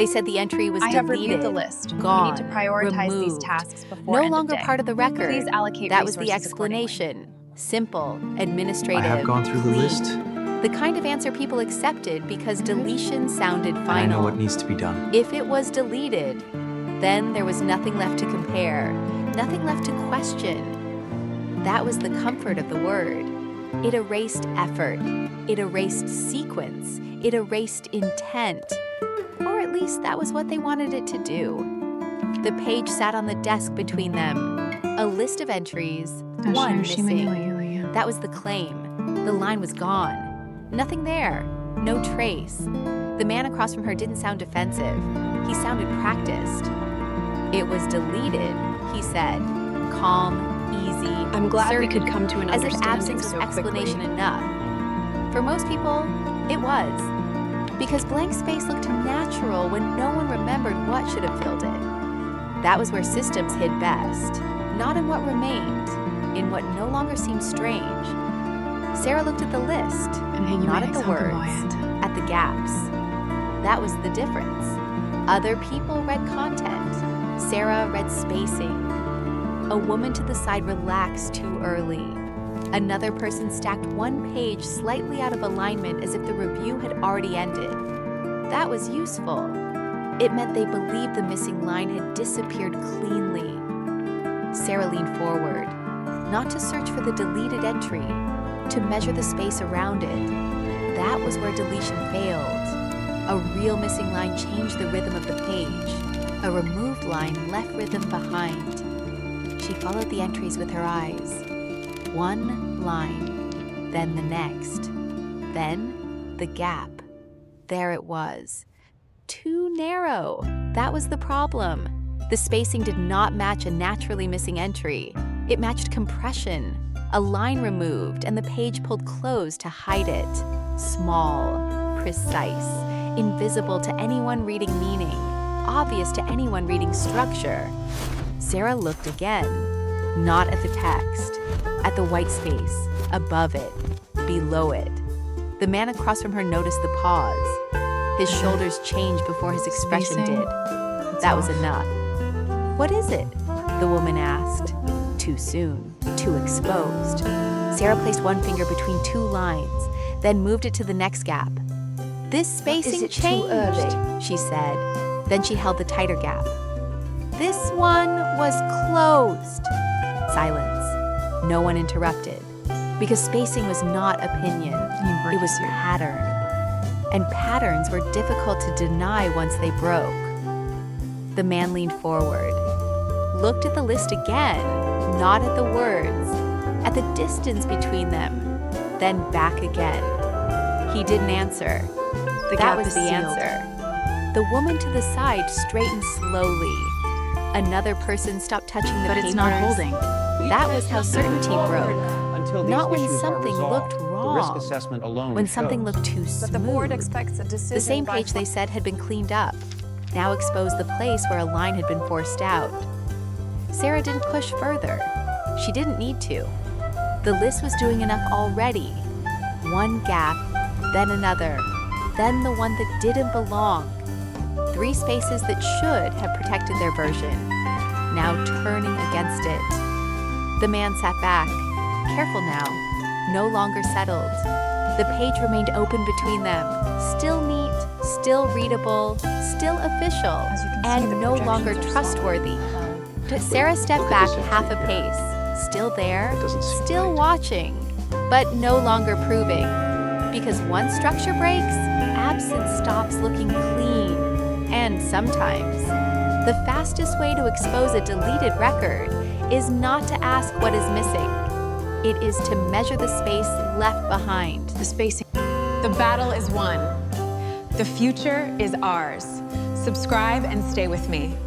They said the entry was I have deleted, reviewed the list. gone, We need to prioritize these removed. tasks before No end of longer day. part of the record. Please allocate That was the resources accordingly. explanation. Simple, administrative, I have gone through clean. the list, The kind of answer people accepted because deletion sounded and I know final. what needs to be done. If it was deleted, then there was nothing left to compare, nothing left to question. That was the comfort of the word. It erased effort. It erased sequence. It erased intent. Or at least that was what they wanted it to do. The page sat on the desk between them. A list of entries, one missing. That was the claim. The line was gone. Nothing there. No trace. The man across from her didn't sound defensive. He sounded practiced. It was deleted, he said. Calm, easy, I'm glad certain, we could come to an as if understanding absence was so explanation quickly. enough. For most people, it was. Because blank space looked natural when no one remembered what should have filled it. That was where systems hid best. Not in what remained, in what no longer seemed strange. Sarah looked at the list, not at the words, at the gaps. That was the difference. Other people read content. Sarah read spacing. A woman to the side relaxed too early. Another person stacked one page slightly out of alignment as if the review had already ended. That was useful. It meant they believed the missing line had disappeared cleanly. Sarah leaned forward, not to search for the deleted entry, to measure the space around it. That was where deletion failed. A real missing line changed the rhythm of the page. A removed line left rhythm behind. She followed the entries with her eyes. One line, then the next, then the gap. There it was. Too narrow. That was the problem. The spacing did not match a naturally missing entry. It matched compression. A line removed and the page pulled close to hide it. Small, precise, invisible to anyone reading meaning, obvious to anyone reading structure. Sarah looked again, not at the text, at the white space, above it, below it. The man across from her noticed the pause. His shoulders changed before his expression did. That was enough. "What is it?" the woman asked. Too soon, too exposed. Sarah placed one finger between two lines, then moved it to the next gap. "This spacing changed," she said. Then she held the tighter gap. "This one was closed." Silence. No one interrupted. Because spacing was not opinion. It was pattern. And patterns were difficult to deny once they broke. The man leaned forward, looked at the list again, not at the words, at the distance between them, then back again. He didn't answer. That was the answer. The woman to the side straightened slowly. Another person stopped touching the papers. But it's not holding. That was how certainty broke. Until these Not when issues are something resolved, looked the wrong. risk assessment alone When something shows. looked too But the board smooth. expects a decision The same by page they said had been cleaned up, now exposed the place where a line had been forced out. Sarah didn't push further. She didn't need to. The list was doing enough already. One gap, then another, then the one that didn't belong. 3 spaces that should have protected their version, now turning against it. The man sat back, careful now, no longer settled. The page remained open between them, still neat, still readable, still official, As you can see, and the no projections longer are so trustworthy. Look Sarah stepped at back this half a entry here. pace, still there, That doesn't seem still right. watching, but no longer proving. Because once structure breaks, absence stops looking clean. And sometimes, the fastest way to expose a deleted record is not to ask what is missing. It is to measure the space left behind. The spacing. The battle is won. The future is ours. Subscribe and stay with me.